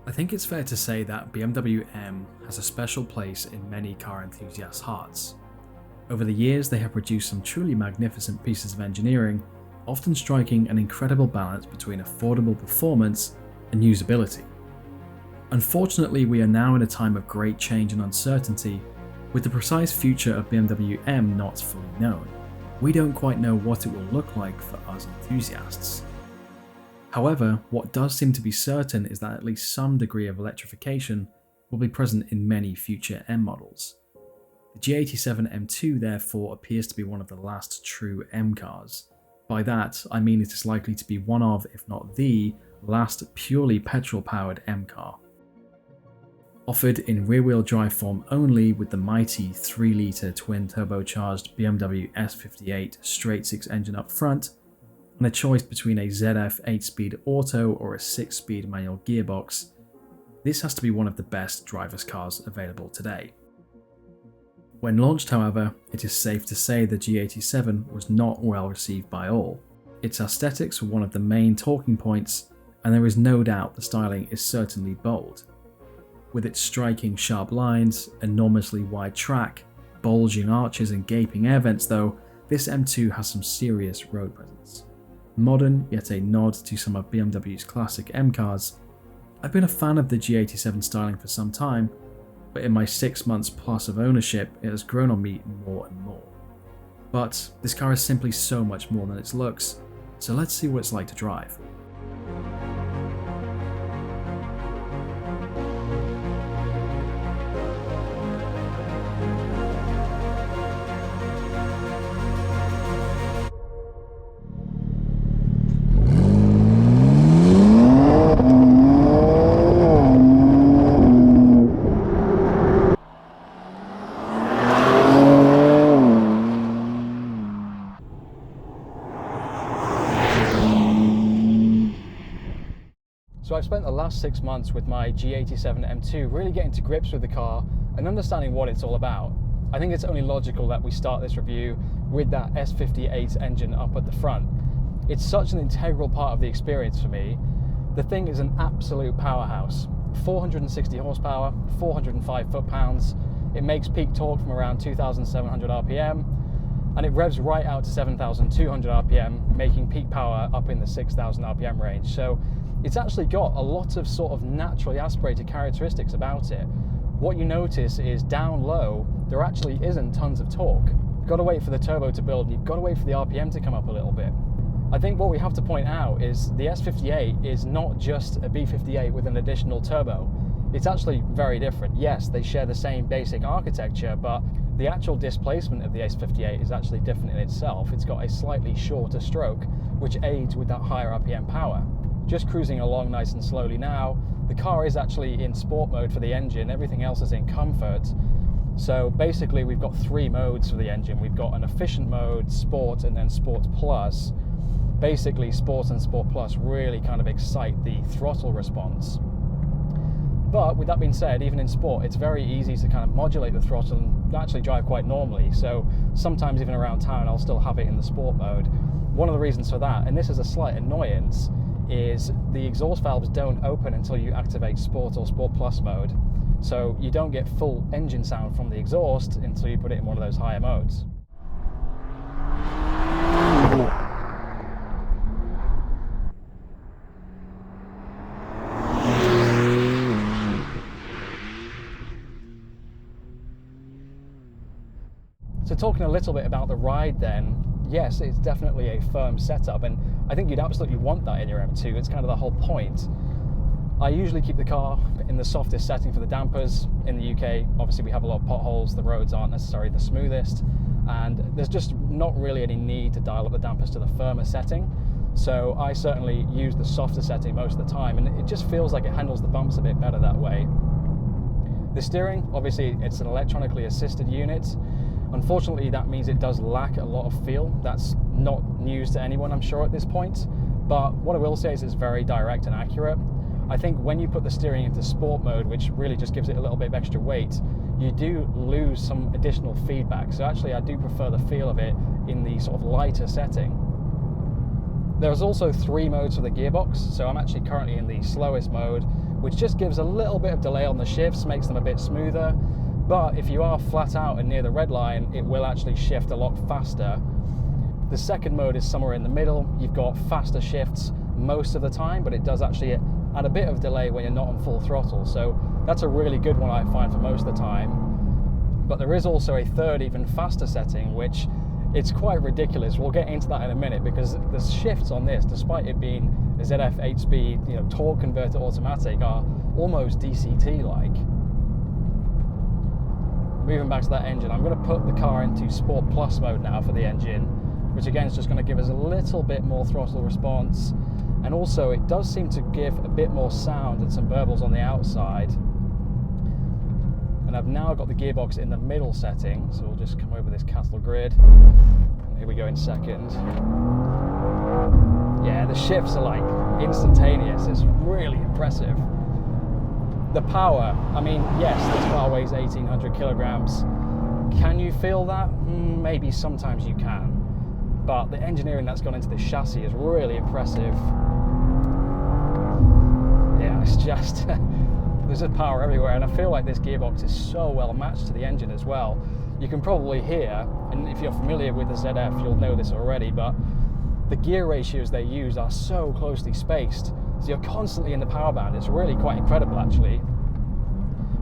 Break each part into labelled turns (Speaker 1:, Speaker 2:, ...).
Speaker 1: I think it's fair to say that BMW M has a special place in many car enthusiasts' hearts. Over the years, they have produced some truly magnificent pieces of engineering, often striking an incredible balance between affordable performance and usability. Unfortunately, we are now in a time of great change and uncertainty, with the precise future of BMW M not fully known. We don't quite know what it will look like for us enthusiasts. However, what does seem to be certain is that at least some degree of electrification will be present in many future M models. The G87 M2 therefore appears to be one of the last true M cars. By that, I mean it is likely to be one of, if not the, last purely petrol-powered M car. Offered in rear-wheel drive form only with the mighty 3-litre twin-turbocharged BMW S58 straight-six engine up front, and a choice between a ZF 8-speed auto or a 6-speed manual gearbox, this has to be one of the best driver's cars available today. When launched, however, it is safe to say the G87 was not well received by all. Its aesthetics were one of the main talking points, and there is no doubt the styling is certainly bold. With its striking sharp lines, enormously wide track, bulging arches and gaping air vents though, this M2 has some serious road presence. Modern, yet a nod to some of BMW's classic M cars, I've been a fan of the G87 styling for some time, but in my 6 months plus of ownership, it has grown on me more and more. But this car is simply so much more than its looks, so let's see what it's like to drive.
Speaker 2: So I've spent the last 6 months with my G87 M2 really getting to grips with the car and understanding what it's all about. I think it's only logical that we start this review with that S58 engine up at the front. It's such an integral part of the experience for me. The thing is an absolute powerhouse. 460 horsepower, 405 foot-pounds. It makes peak torque from around 2,700 RPM, and it revs right out to 7,200 RPM, making peak power up in the 6,000 RPM range. So it's actually got a lot of sort of naturally aspirated characteristics about it. What you notice is down low, there actually isn't tons of torque. You've got to wait for the turbo to build, and you've got to wait for the RPM to come up a little bit. I think what we have to point out is the S58 is not just a B58 with an additional turbo. It's actually very different. Yes, they share the same basic architecture, but the actual displacement of the S58 is actually different in itself. It's got a slightly shorter stroke, which aids with that higher RPM power. Just cruising along nice and slowly now, the car is actually in sport mode for the engine, everything else is in comfort. So basically we've got 3 modes for the engine. We've got an efficient mode, sport, and then sport plus. Basically sport and sport plus really kind of excite the throttle response. But with that being said, even in sport, it's very easy to kind of modulate the throttle and actually drive quite normally. So sometimes even around town, I'll still have it in the sport mode. One of the reasons for that, and this is a slight annoyance, is the exhaust valves don't open until you activate Sport or Sport Plus mode. So you don't get full engine sound from the exhaust until you put it in one of those higher modes. So talking a little bit about the ride then, yes, it's definitely a firm setup, and I think you'd absolutely want that in your M2. It's kind of the whole point. I usually keep the car in the softest setting for the dampers. In the UK, obviously we have a lot of potholes, the roads aren't necessarily the smoothest, and there's just not really any need to dial up the dampers to the firmer setting. So I certainly use the softer setting most of the time, and it just feels like it handles the bumps a bit better that way. The steering, obviously it's an electronically assisted unit. Unfortunately, that means it does lack a lot of feel. That's not news to anyone, I'm sure, at this point. But what I will say is it's very direct and accurate. I think when you put the steering into sport mode, which really just gives it a little bit of extra weight, you do lose some additional feedback. So actually I do prefer the feel of it in the sort of lighter setting. There's also 3 modes for the gearbox, so I'm actually currently in the slowest mode, which just gives a little bit of delay on the shifts, makes them a bit smoother. But if you are flat out and near the red line, it will actually shift a lot faster. The second mode is somewhere in the middle. You've got faster shifts most of the time, but it does actually add a bit of delay when you're not on full throttle. So that's a really good one I find for most of the time. But there is also a third, even faster setting, which it's quite ridiculous. We'll get into that in a minute, because the shifts on this, despite it being a ZF 8-speed, torque converter automatic, are almost DCT-like. Moving back to that engine, I'm going to put the car into Sport Plus mode now for the engine, which again is just going to give us a little bit more throttle response, and also it does seem to give a bit more sound and some burbles on the outside. And I've now got the gearbox in the middle setting, so we'll just come over this cattle grid. And here we go in second. Yeah, the shifts are like instantaneous. It's really impressive. The power, I mean, yes, this car weighs 1,800 kilograms. Can you feel that? Maybe sometimes you can. But the engineering that's gone into this chassis is really impressive. Yeah, it's just, there's just power everywhere, and I feel like this gearbox is so well matched to the engine as well. You can probably hear, and if you're familiar with the ZF, you'll know this already, but the gear ratios they use are so closely spaced, so you're constantly in the power band. It's really quite incredible, actually.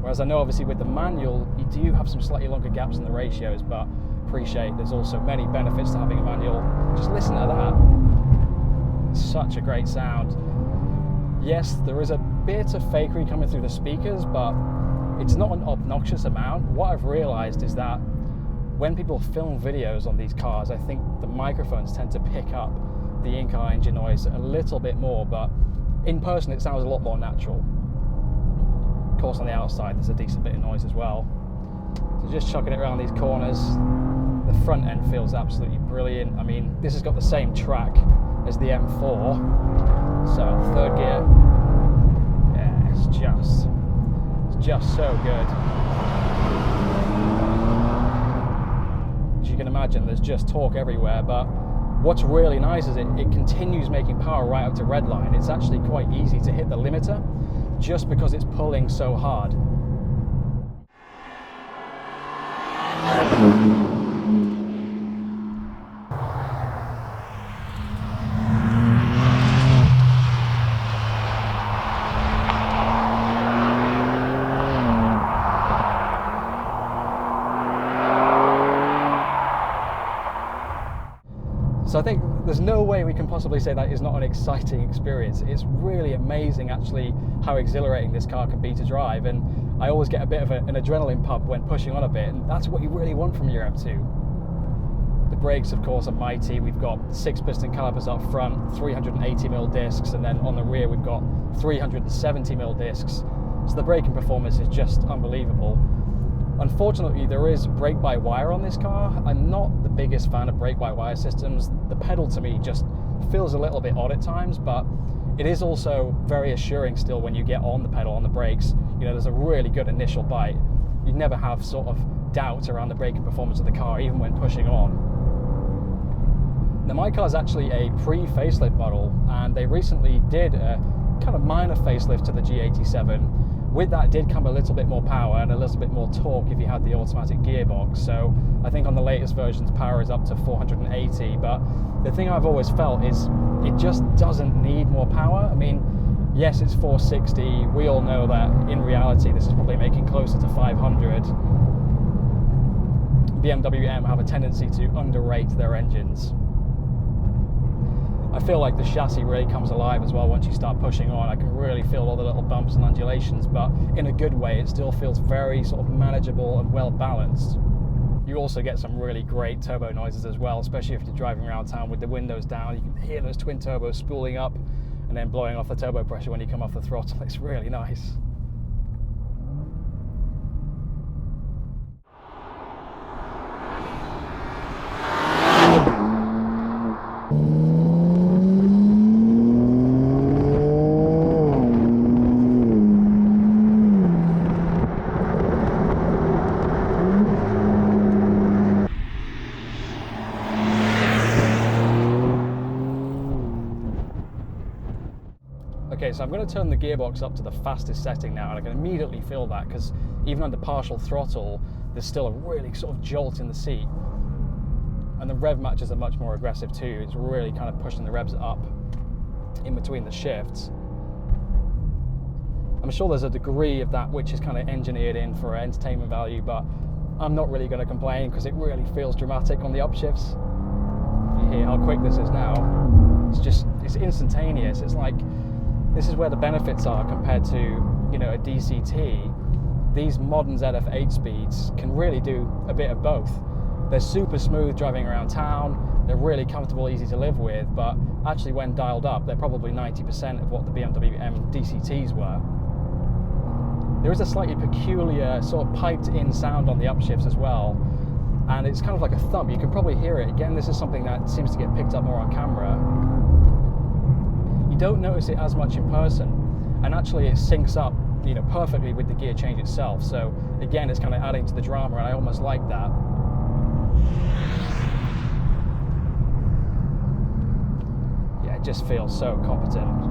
Speaker 2: Whereas I know obviously with the manual, you do have some slightly longer gaps in the ratios, but appreciate there's also many benefits to having a manual. Just listen to that. Such a great sound. Yes, there is a bit of fakery coming through the speakers, but it's not an obnoxious amount. What I've realized is that when people film videos on these cars, I think the microphones tend to pick up the in-car engine noise a little bit more, but in person it sounds a lot more natural. Of course, on the outside there's a decent bit of noise as well. So just chucking it around these corners, the front end feels absolutely brilliant. I mean, this has got the same track as the M4, so third gear, yeah, it's just so good. As you can imagine, there's just torque everywhere, but what's really nice is it continues making power right up to red line. It's actually quite easy to hit the limiter just because it's pulling so hard. So I think there's no way we can possibly say that is not an exciting experience. It's really amazing actually how exhilarating this car can be to drive, and I always get a bit of an adrenaline pump when pushing on a bit, and that's what you really want from your M2. The brakes of course are mighty. We've got 6-piston calipers up front, 380mm discs, and then on the rear we've got 370mm discs. So the braking performance is just unbelievable. Unfortunately, there is brake-by-wire on this car. I'm not the biggest fan of brake-by-wire systems. The pedal to me just feels a little bit odd at times, but it is also very assuring still when you get on the pedal, on the brakes. There's a really good initial bite. You never have sort of doubts around the braking performance of the car, even when pushing on. Now, my car is actually a pre-facelift model, and they recently did a kind of minor facelift to the G87. With that did come a little bit more power and a little bit more torque if you had the automatic gearbox. So I think on the latest versions power is up to 480, but the thing I've always felt is it just doesn't need more power. I mean, yes, it's 460. We all know that in reality this is probably making closer to 500. BMW M have a tendency to underrate their engines. I feel like the chassis really comes alive as well once you start pushing on. I can really feel all the little bumps and undulations, but in a good way. It still feels very sort of manageable and well balanced. You also get some really great turbo noises as well, especially if you're driving around town with the windows down. You can hear those twin turbos spooling up and then blowing off the turbo pressure when you come off the throttle. It's really nice. Okay, so I'm going to turn the gearbox up to the fastest setting now, and I can immediately feel that, because even under partial throttle, there's still a really sort of jolt in the seat. And the rev matches are much more aggressive too. It's really kind of pushing the revs up in between the shifts. I'm sure there's a degree of that which is kind of engineered in for entertainment value, but I'm not really going to complain because it really feels dramatic on the upshifts. If you hear how quick this is now, it's instantaneous. It's like, this is where the benefits are compared to, you know, a DCT. These modern ZF 8 speeds can really do a bit of both. They're super smooth driving around town, they're really comfortable, easy to live with, but actually when dialed up, they're probably 90% of what the BMW M DCTs were. There is a slightly peculiar sort of piped in sound on the upshifts as well, and it's kind of like a thump. You can probably hear it. Again, this is something that seems to get picked up more on camera. You don't notice it as much in person, and actually it syncs up, you know, perfectly with the gear change itself. So again, it's kind of adding to the drama, and I almost like that. Yeah, it just feels so competent.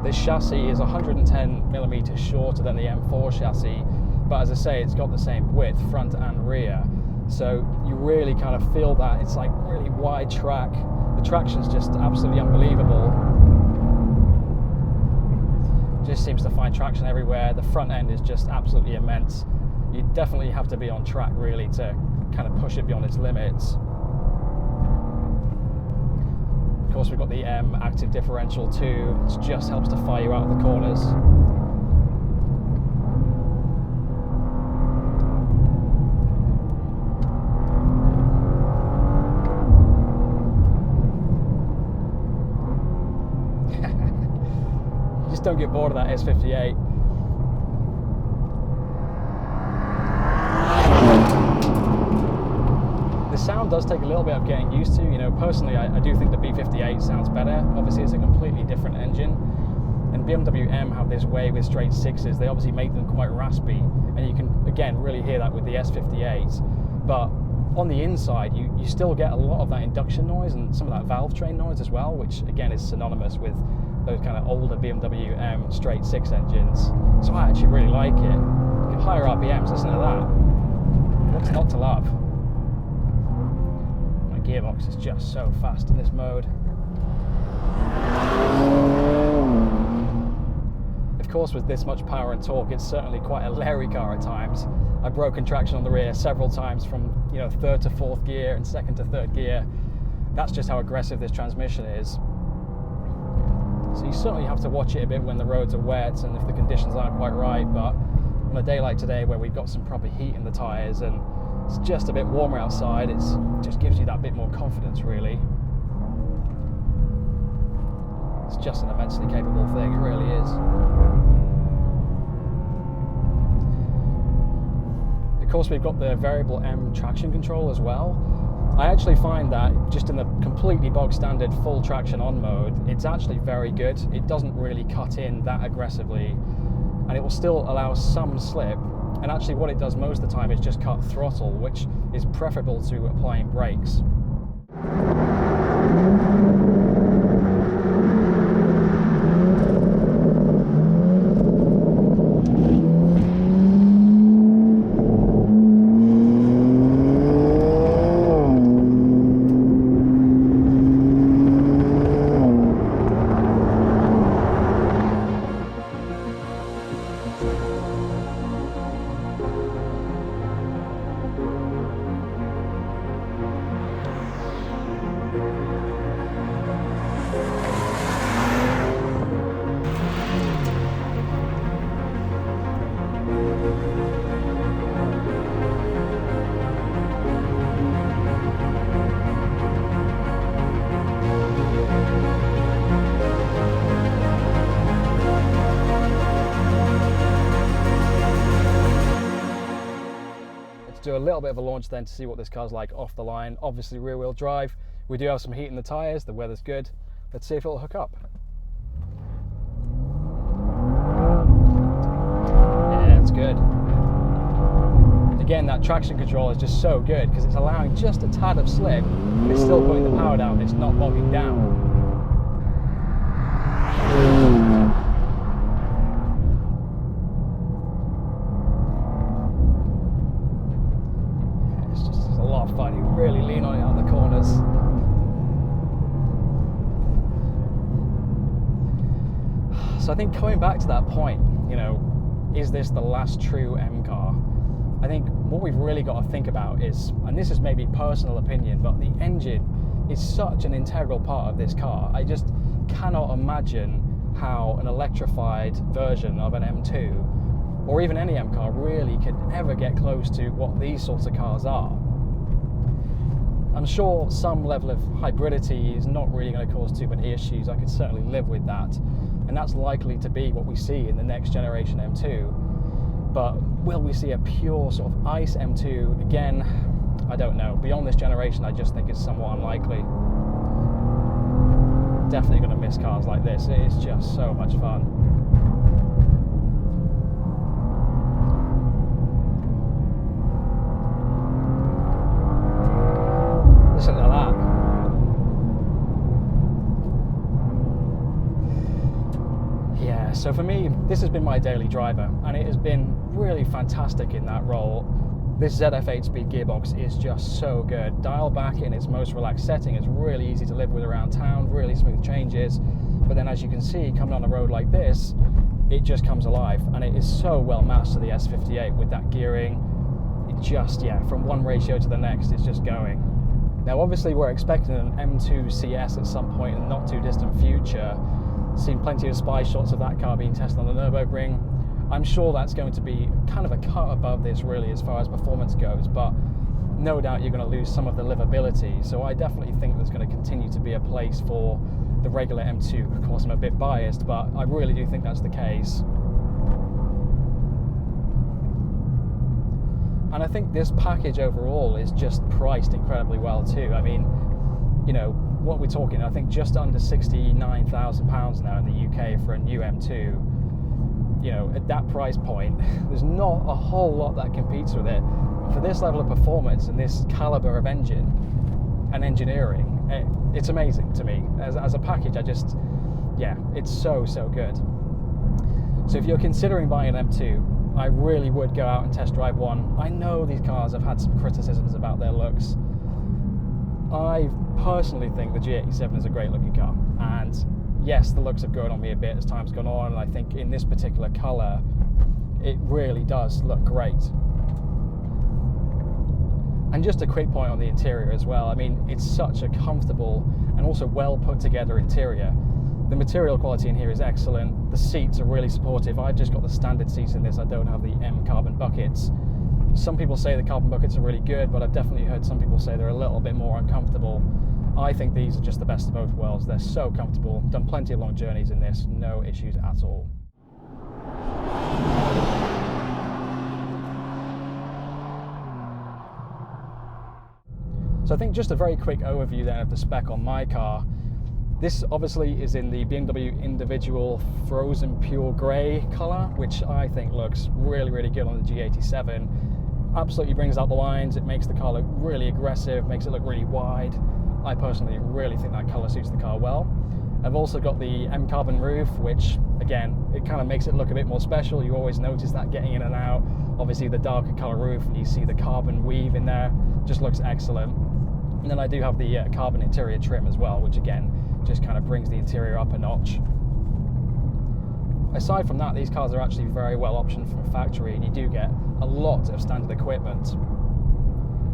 Speaker 2: This chassis is 110 millimeters shorter than the M4 chassis, but as I say, it's got the same width, front and rear. So you really kind of feel that. It's like really wide track. The traction's just absolutely unbelievable. Just seems to find traction everywhere. The front end is just absolutely immense. You definitely have to be on track really to kind of push it beyond its limits. Of course, we've got the M active differential too, which just helps to fire you out of the corners. Just don't get bored of that S58. The sound does take a little bit of getting used to. You know, personally, I do think the B58 sounds better. Obviously, it's a completely different engine. And BMW M have this way with straight sixes. They obviously make them quite raspy. And you can, again, really hear that with the S58. But on the inside, you still get a lot of that induction noise and some of that valve train noise as well, which, again, is synonymous with those kind of older BMW M straight six engines. So I actually really like it. You get higher RPMs, listen to that. What's not to love? My gearbox is just so fast in this mode. Of course, with this much power and torque, it's certainly quite a leery car at times. I've broken traction on the rear several times from, you know, third to fourth gear and second to third gear. That's just how aggressive this transmission is. So you certainly have to watch it a bit when the roads are wet and if the conditions aren't quite right, but on a day like today where we've got some proper heat in the tyres and it's just a bit warmer outside, it just gives you that bit more confidence really. It's just an immensely capable thing, it really is. Of course, we've got the variable M traction control as well. I actually find that just in the completely bog standard full traction on mode, it's actually very good. It doesn't really cut in that aggressively, and it will still allow some slip. And actually what it does most of the time is just cut throttle, which is preferable to applying brakes. do a little bit of a launch then to see what this car's like off the line. Obviously rear wheel drive. We do have some heat in the tyres, the weather's good. Let's see if it'll hook up. Yeah, it's good. Again, that traction control is just so good because it's allowing just a tad of slip, but it's still putting the power down, it's not bogging down. It's a lot of fun. You really lean on it out the corners. So I think coming back to that point, you know, is this the last true M car? I think what we've really got to think about is, and this is maybe personal opinion, but the engine is such an integral part of this car. I just cannot imagine how an electrified version of an M2 or even any M car really could ever get close to what these sorts of cars are. I'm sure some level of hybridity is not really going to cause too many issues. I could certainly live with that, and that's likely to be what we see in the next generation M2. But will we see a pure sort of ICE M2 again? I don't know. Beyond this generation, I just think it's somewhat unlikely. Definitely going to miss cars like this. It is just so much fun. Listen to that. Yeah, so for me, this has been my daily driver, and it has been really fantastic in that role. This ZF 8-speed gearbox is just so good. Dialed back in its most relaxed setting, it's really easy to live with around town, really smooth changes. But then as you can see, coming on a road like this, it just comes alive, and it is so well matched to the S58 with that gearing. It just, yeah, from one ratio to the next, it's just going. Now obviously we're expecting an M2 CS at some point in the not too distant future. Seen plenty of spy shots of that car being tested on the Nürburgring. I'm sure that's going to be kind of a cut above this really as far as performance goes, but no doubt you're going to lose some of the livability. So I definitely think there's going to continue to be a place for the regular M2. Of course I'm a bit biased, but I really do think that's the case. And I think this package overall is just priced incredibly well too. I mean, you know, what we're talking, I think just under £69,000 now in the UK for a new M2. You know, at that price point, there's not a whole lot that competes with it. For this level of performance and this caliber of engine and engineering, it's amazing to me. As a package, yeah, it's so good. So if you're considering buying an M2, I really would go out and test drive one. I know these cars have had some criticisms about their looks. I personally think the G87 is a great looking car, and yes, the looks have grown on me a bit as time's gone on, and I think in this particular colour it really does look great. And just a quick point on the interior as well. I mean, it's such a comfortable and also well put together interior. The material quality in here is excellent. The seats are really supportive. I've just got the standard seats in this. I don't have the M carbon buckets. Some people say the carbon buckets are really good, but I've definitely heard some people say they're a little bit more uncomfortable. I think these are just the best of both worlds. They're so comfortable. Done plenty of long journeys in this, no issues at all. So I think just a very quick overview then of the spec on my car. This obviously is in the BMW individual frozen pure grey colour, which I think looks really good on the G87. Absolutely brings out the lines. It makes the car look really aggressive, makes it look really wide. I personally really think that colour suits the car well. I've also got the M carbon roof, which again, it kind of makes it look a bit more special. You always notice that getting in and out. Obviously the darker colour roof, and you see the carbon weave in there, just looks excellent. And then I do have the carbon interior trim as well, which again, just kind of brings the interior up a notch. Aside from that, these cars are actually very well optioned from factory, and you do get a lot of standard equipment.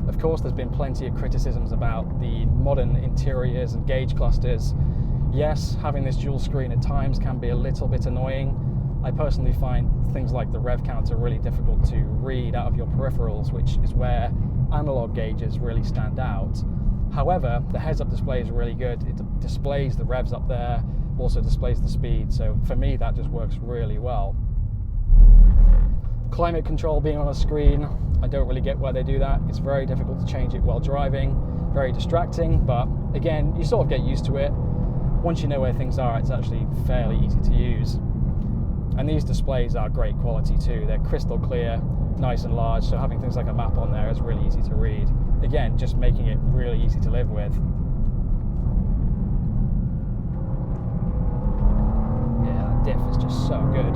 Speaker 2: Of course, there's been plenty of criticisms about the modern interiors and gauge clusters. Yes, having this dual screen at times can be a little bit annoying. I personally find things like the rev counter really difficult to read out of your peripherals, which is where analog gauges really stand out. However, the heads-up display is really good. It displays the revs up there, also displays the speed. So for me, that just works really well. Climate control being on a screen, I don't really get why they do that. It's very difficult to change it while driving, very distracting, but again, you sort of get used to it. Once you know where things are, it's actually fairly easy to use. And these displays are great quality too. They're crystal clear, nice and large, so having things like a map on there is really easy to read. Again, just making it really easy to live with. Yeah, that diff is just so good.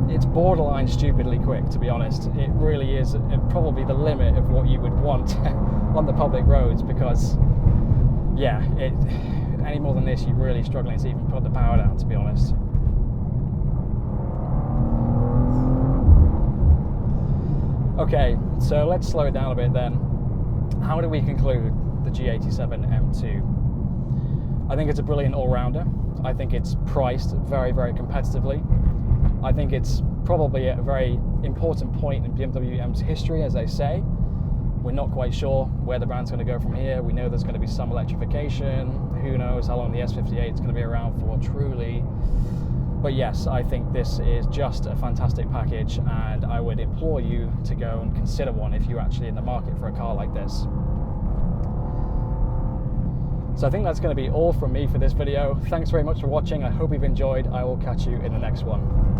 Speaker 2: It's borderline stupidly quick, to be honest. It really is probably the limit of what you would want on the public roads, because yeah, any more than this, you're really struggling to even put the power down, to be honest. Okay, so let's slow it down a bit then. How do we conclude the G87 M2? I think it's a brilliant all-rounder. I think it's priced very, very competitively. I think it's probably at a very important point in BMW M's history, as they say. We're not quite sure where the brand's going to go from here. We know there's going to be some electrification. Who knows how long the S58 is going to be around for, truly. But yes, I think this is just a fantastic package, and I would implore you to go and consider one if you're actually in the market for a car like this. So I think that's going to be all from me for this video. Thanks very much for watching. I hope you've enjoyed. I will catch you in the next one.